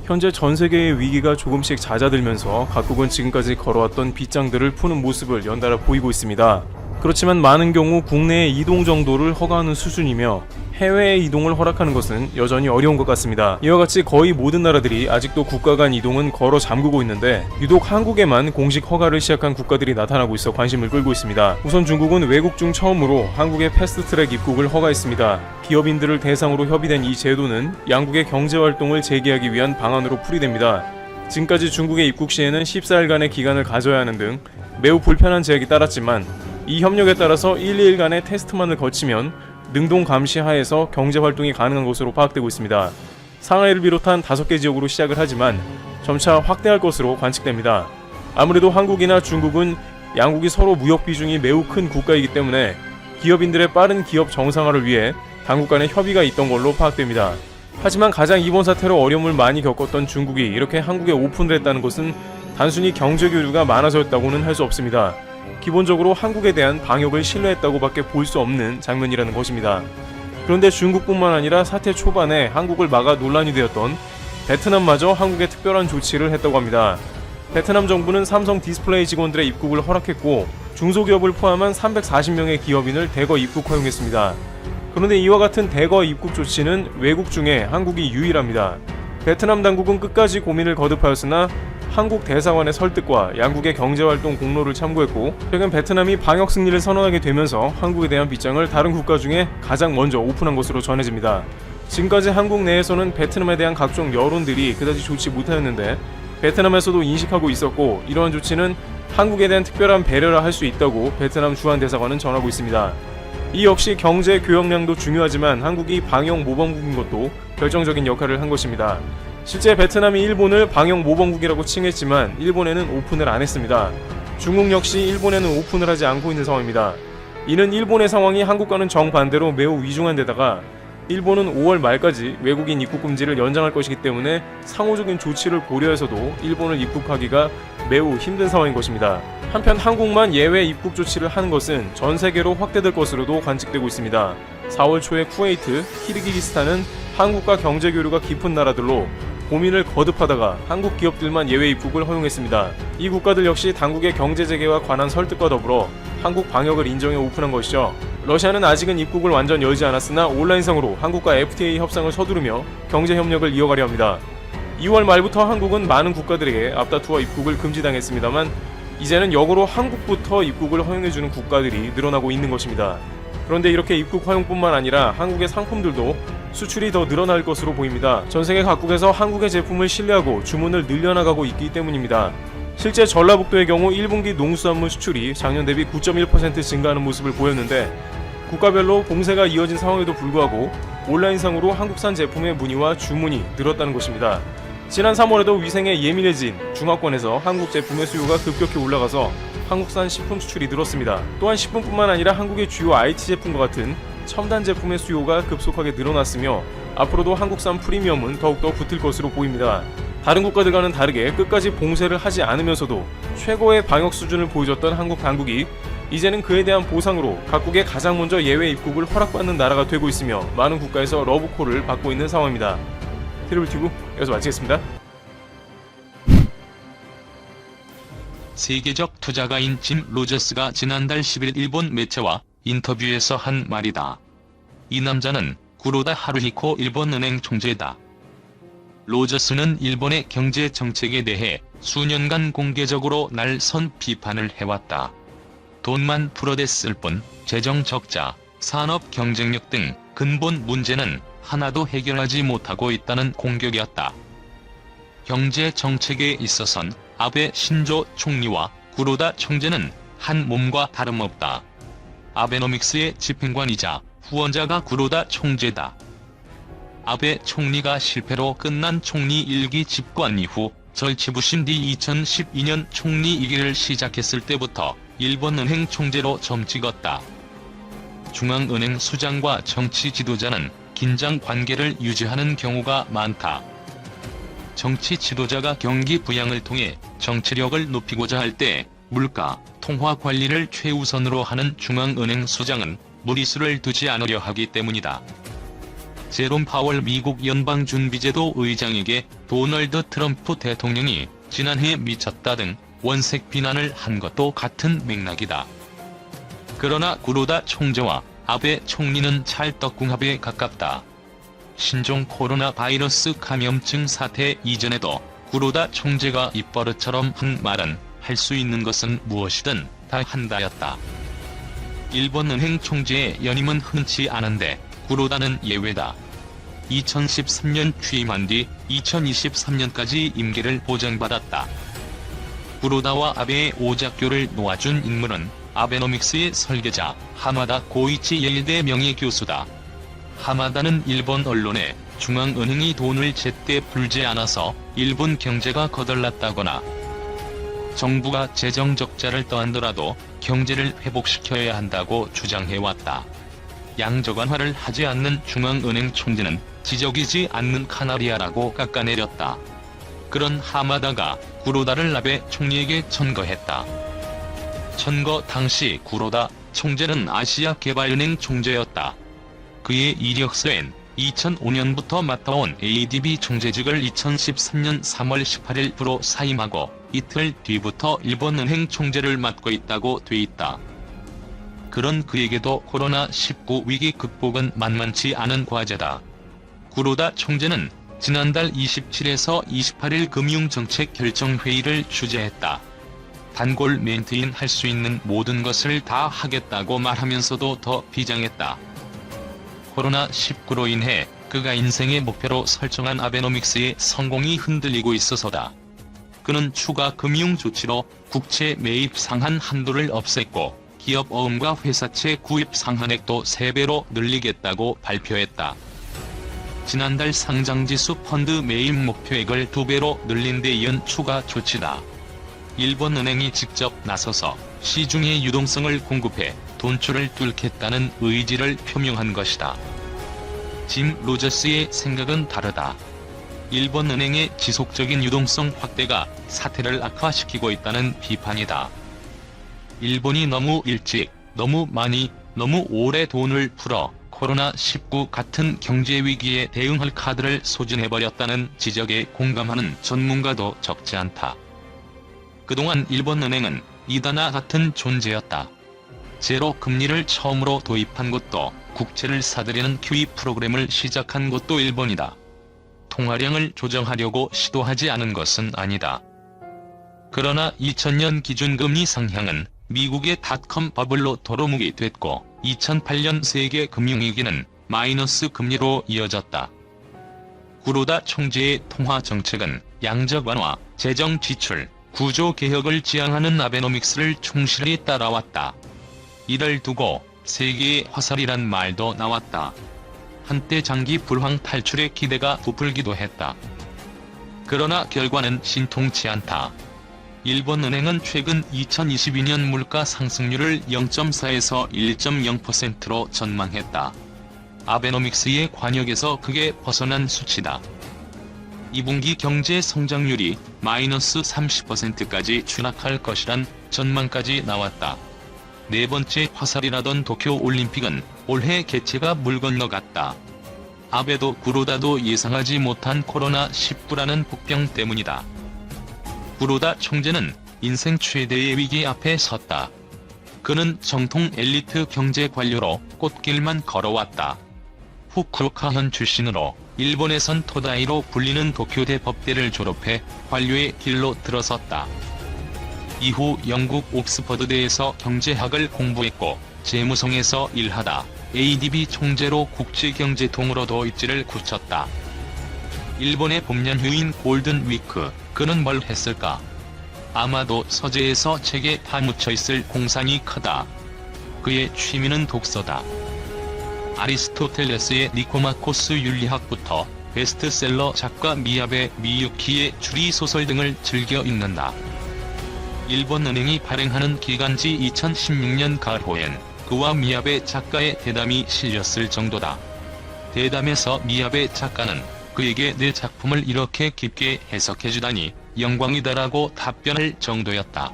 현재 전 세계의 위기가 조금씩 잦아들면서 각국은 지금까지 걸어왔던 빗장들을 푸는 모습을 연달아 보이고 있습니다. 그렇지만 많은 경우 국내의 이동 정도를 허가하는 수준이며 해외의 이동을 허락하는 것은 여전히 어려운 것 같습니다. 이와 같이 거의 모든 나라들이 아직도 국가 간 이동은 걸어 잠그고 있는데 유독 한국에만 공식 허가를 시작한 국가들이 나타나고 있어 관심을 끌고 있습니다. 우선 중국은 외국 중 처음으로 한국의 패스트트랙 입국을 허가했습니다. 기업인들을 대상으로 협의된 이 제도는 양국의 경제활동을 재개하기 위한 방안으로 풀이됩니다. 지금까지 중국의 입국 시에는 14일간의 기간을 가져야 하는 등 매우 불편한 제약이 따랐지만 이 협력에 따라서 1~2일간의 테스트만을 거치면 능동 감시 하에서 경제활동이 가능한 것으로 파악되고 있습니다. 상하이를 비롯한 5개 지역으로 시작을 하지만 점차 확대할 것으로 관측됩니다. 아무래도 한국이나 중국은 양국이 서로 무역 비중이 매우 큰 국가이기 때문에 기업인들의 빠른 기업 정상화를 위해 당국 간의 협의가 있던 걸로 파악됩니다. 하지만 가장 이번 사태로 어려움을 많이 겪었던 중국이 이렇게 한국에 오픈을 했다는 것은 단순히 경제 교류가 많아서였다고는 할 수 없습니다. 기본적으로 한국에 대한 방역을 신뢰했다고 밖에 볼 수 없는 장면이라는 것입니다. 그런데 중국뿐만 아니라 사태 초반에 한국을 막아 논란이 되었던 베트남마저 한국에 특별한 조치를 했다고 합니다. 베트남 정부는 삼성 디스플레이 직원들의 입국을 허락했고 중소기업을 포함한 340명의 기업인을 대거 입국 허용했습니다. 그런데 이와 같은 대거 입국 조치는 외국 중에 한국이 유일합니다. 베트남 당국은 끝까지 고민을 거듭하였으나 한국 대사관의 설득과 양국의 경제활동 공로를 참고했고 최근 베트남이 방역 승리를 선언하게 되면서 한국에 대한 빗장을 다른 국가 중에 가장 먼저 오픈한 것으로 전해집니다. 지금까지 한국 내에서는 베트남에 대한 각종 여론들이 그다지 좋지 못하였는데 베트남에서도 인식하고 있었고 이러한 조치는 한국에 대한 특별한 배려라 할 수 있다고 베트남 주한 대사관은 전하고 있습니다. 이 역시 경제 교역량도 중요하지만 한국이 방역 모범국인 것도 결정적인 역할을 한 것입니다. 실제 베트남이 일본을 방역 모범국이라고 칭했지만 일본에는 오픈을 안 했습니다. 중국 역시 일본에는 오픈을 하지 않고 있는 상황입니다. 이는 일본의 상황이 한국과는 정반대로 매우 위중한 데다가 일본은 5월 말까지 외국인 입국 금지를 연장할 것이기 때문에 상호적인 조치를 고려해서도 일본을 입국하기가 매우 힘든 상황인 것입니다. 한편 한국만 예외 입국 조치를 하는 것은 전 세계로 확대될 것으로도 관측되고 있습니다. 4월 초에 쿠웨이트, 키르기스탄은 한국과 경제 교류가 깊은 나라들로 고민을 거듭하다가 한국 기업들만 예외 입국을 허용했습니다. 이 국가들 역시 당국의 경제 재개와 관한 설득과 더불어 한국 방역을 인정해 오픈한 것이죠. 러시아는 아직은 입국을 완전 열지 않았으나 온라인상으로 한국과 FTA 협상을 서두르며 경제 협력을 이어가려 합니다. 2월 말부터 한국은 많은 국가들에게 앞다투어 입국을 금지당했습니다만 이제는 역으로 한국부터 입국을 허용해주는 국가들이 늘어나고 있는 것입니다. 그런데 이렇게 입국 허용뿐만 아니라 한국의 상품들도 수출이 더 늘어날 것으로 보입니다. 전세계 각국에서 한국의 제품을 신뢰하고 주문을 늘려나가고 있기 때문입니다. 실제 전라북도의 경우 1분기 농수산물 수출이 작년 대비 9.1% 증가하는 모습을 보였는데 국가별로 봉쇄가 이어진 상황에도 불구하고 온라인상으로 한국산 제품의 문의와 주문이 늘었다는 것입니다. 지난 3월에도 위생에 예민해진 중화권에서 한국 제품의 수요가 급격히 올라가서 한국산 식품 수출이 늘었습니다. 또한 식품뿐만 아니라 한국의 주요 IT 제품과 같은 첨단 제품의 수요가 급속하게 늘어났으며 앞으로도 한국산 프리미엄은 더욱더 붙을 것으로 보입니다. 다른 국가들과는 다르게 끝까지 봉쇄를 하지 않으면서도 최고의 방역 수준을 보여줬던 한국 당국이 이제는 그에 대한 보상으로 각국에 가장 먼저 예외 입국을 허락받는 나라가 되고 있으며 많은 국가에서 러브콜을 받고 있는 상황입니다. 트리블튜브 여기서 마치겠습니다. 세계적 투자가인 짐 로저스가 지난달 10일 일본 매체와 인터뷰에서 한 말이다. 이 남자는 구로다 하루히코 일본은행 총재다. 로저스는 일본의 경제 정책에 대해 수년간 공개적으로 날선 비판을 해왔다. 돈만 풀어댔을 뿐 재정 적자, 산업 경쟁력 등 근본 문제는 하나도 해결하지 못하고 있다는 공격이었다. 경제 정책에 있어선 아베 신조 총리와 구로다 총재는 한 몸과 다름없다. 아베노믹스의 집행관이자 후원자가 구로다 총재다. 아베 총리가 실패로 끝난 총리 1기 집권 이후 절치부심 뒤 2012년 총리 2기를 시작했을 때부터 일본은행 총재로 점 찍었다. 중앙은행 수장과 정치 지도자는 긴장 관계를 유지하는 경우가 많다. 정치 지도자가 경기 부양을 통해 정치력을 높이고자 할 때 물가, 통화 관리를 최우선으로 하는 중앙은행 수장은 무리수를 두지 않으려 하기 때문이다. 제롬 파월 미국 연방준비제도 의장에게 도널드 트럼프 대통령이 지난해 미쳤다 등 원색 비난을 한 것도 같은 맥락이다. 그러나 구로다 총재와 아베 총리는 찰떡궁합에 가깝다. 신종 코로나 바이러스 감염증 사태 이전에도 구로다 총재가 입버릇처럼 한 말은 할 수 있는 것은 무엇이든 다 한다였다. 일본은행 총재의 연임은 흔치 않은데 구로다는 예외다. 2013년 취임한 뒤 2023년까지 임기를 보장받았다. 구로다와 아베의 오작교를 놓아준 인물은 아베노믹스의 설계자 하마다 고이치 예일대 명예교수다. 하마다는 일본 언론에 중앙은행이 돈을 제때 풀지 않아서 일본 경제가 거덜났다거나 정부가 재정 적자를 떠안더라도 경제를 회복시켜야 한다고 주장해왔다. 양적완화를 하지 않는 중앙은행 총재는 지적이지 않는 카나리아라고 깎아내렸다. 그런 하마다가 구로다를 아베 총리에게 천거했다. 천거 당시 구로다 총재는 아시아개발은행 총재였다. 그의 이력서엔 2005년부터 맡아온 ADB 총재직을 2013년 3월 18일부로 사임하고 이틀 뒤부터 일본은행 총재를 맡고 있다고 돼 있다. 그런 그에게도 코로나19 위기 극복은 만만치 않은 과제다. 구로다 총재는 지난달 27에서 28일 금융정책 결정회의를 주재했다. 단골 멘트인 할 수 있는 모든 것을 다 하겠다고 말하면서도 더 비장했다. 코로나19로 인해 그가 인생의 목표로 설정한 아베노믹스의 성공이 흔들리고 있어서다. 그는 추가 금융 조치로 국채 매입 상한 한도를 없앴고 기업 어음과 회사채 구입 상한액도 3배로 늘리겠다고 발표했다. 지난달 상장지수 펀드 매입 목표액을 2배로 늘린 데 이은 추가 조치다. 일본은행이 직접 나서서 시중의 유동성을 공급해 돈줄을 뚫겠다는 의지를 표명한 것이다. 짐 로저스의 생각은 다르다. 일본은행의 지속적인 유동성 확대가 사태를 악화시키고 있다는 비판이다. 일본이 너무 일찍, 너무 많이, 너무 오래 돈을 풀어 코로나19 같은 경제위기에 대응할 카드를 소진해버렸다는 지적에 공감하는 전문가도 적지 않다. 그동안 일본은행은 이다나 같은 존재였다. 제로 금리를 처음으로 도입한 것도 국채를 사들이는 QE 프로그램을 시작한 것도 일본이다. 통화량을 조정하려고 시도하지 않은 것은 아니다. 그러나 2000년 기준금리 상향은 미국의 닷컴 버블로 도루묵이 됐고 2008년 세계 금융위기는 마이너스 금리로 이어졌다. 구로다 총재의 통화 정책은 양적 완화, 재정 지출, 구조 개혁을 지향하는 아베노믹스를 충실히 따라왔다. 이를 두고 세계의 화살이란 말도 나왔다. 한때 장기 불황 탈출의 기대가 부풀기도 했다. 그러나 결과는 신통치 않다. 일본은행은 최근 2022년 물가 상승률을 0.4에서 1.0%로 전망했다. 아베노믹스의 관역에서 크게 벗어난 수치다. 2분기 경제 성장률이 마이너스 30%까지 추락할 것이란 전망까지 나왔다. 네 번째 화살이라던 도쿄올림픽은 올해 개최가 물 건너갔다. 아베도 구로다도 예상하지 못한 코로나19라는 복병 때문이다. 구로다 총재는 인생 최대의 위기 앞에 섰다. 그는 정통 엘리트 경제 관료로 꽃길만 걸어왔다. 후쿠오카현 출신으로 일본에선 토다이로 불리는 도쿄대 법대를 졸업해 관료의 길로 들어섰다. 이후 영국 옥스퍼드대에서 경제학을 공부했고 재무성에서 일하다 ADB 총재로 국제경제통으로도 입지를 굳혔다. 일본의 봄 연휴인 골든 위크, 그는 뭘 했을까? 아마도 서재에서 책에 파묻혀 있을 공산이 크다. 그의 취미는 독서다. 아리스토텔레스의 니코마코스 윤리학부터 베스트셀러 작가 미야베 미유키의 추리소설 등을 즐겨 읽는다. 일본은행이 발행하는 기간지 2016년 가을호엔 그와 미야베 작가의 대담이 실렸을 정도다. 대담에서 미야베 작가는 그에게 내 작품을 이렇게 깊게 해석해주다니 영광이다라고 답변할 정도였다.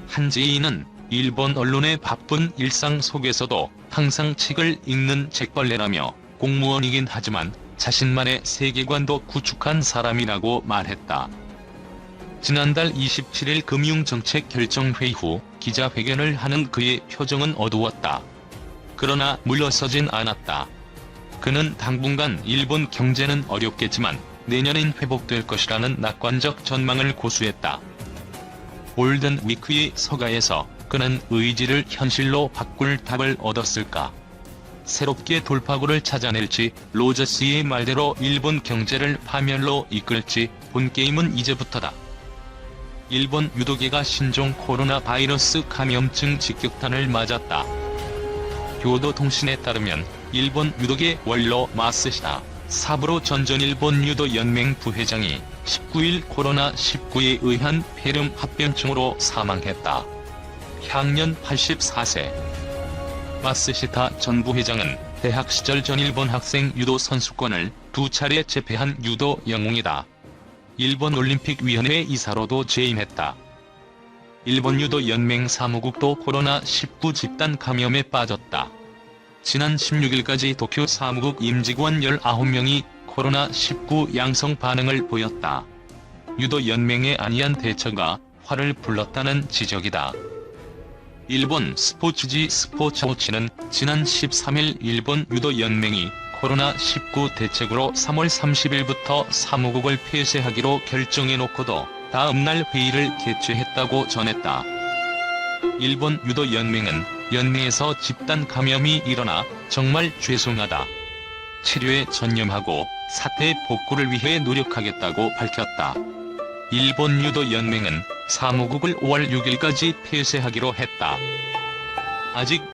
한지인은 일본 언론의 바쁜 일상 속에서도 항상 책을 읽는 책벌레라며 공무원이긴 하지만 자신만의 세계관도 구축한 사람이라고 말했다. 지난달 27일 금융정책 결정회의 후 기자회견을 하는 그의 표정은 어두웠다. 그러나 물러서진 않았다. 그는 당분간 일본 경제는 어렵겠지만 내년엔 회복될 것이라는 낙관적 전망을 고수했다. 골든 위크의 서가에서 그는 의지를 현실로 바꿀 답을 얻었을까? 새롭게 돌파구를 찾아낼지 로저스의 말대로 일본 경제를 파멸로 이끌지 본 게임은 이제부터다. 일본 유도계가 신종 코로나 바이러스 감염증 직격탄을 맞았다. 교도통신에 따르면 일본 유도계 원로 마쓰시다 사부로 전전일본 유도 연맹 부회장이 19일 코로나19에 의한 폐렴 합병증으로 사망했다. 향년 84세. 마쓰시타 전 부회장은 대학 시절 전일본 학생 유도 선수권을 2차례 제패한 유도 영웅이다. 일본 올림픽위원회 이사로도 재임했다. 일본 유도 연맹 사무국도 코로나19 집단 감염에 빠졌다. 지난 16일까지 도쿄 사무국 임직원 19명이 코로나19 양성 반응을 보였다. 유도 연맹의 안이한 대처가 화를 불렀다는 지적이다. 일본 스포츠지 스포츠워치는 지난 13일 일본 유도 연맹이 코로나19 대책으로 3월 30일부터 사무국을 폐쇄하기로 결정해놓고도 다음날 회의를 개최했다고 전했다. 일본 유도 연맹은 연맹에서 집단 감염이 일어나 정말 죄송하다. 치료에 전념하고 사태 복구를 위해 노력하겠다고 밝혔다. 일본 유도 연맹은 사무국을 5월 6일까지 폐쇄하기로 했다. 아직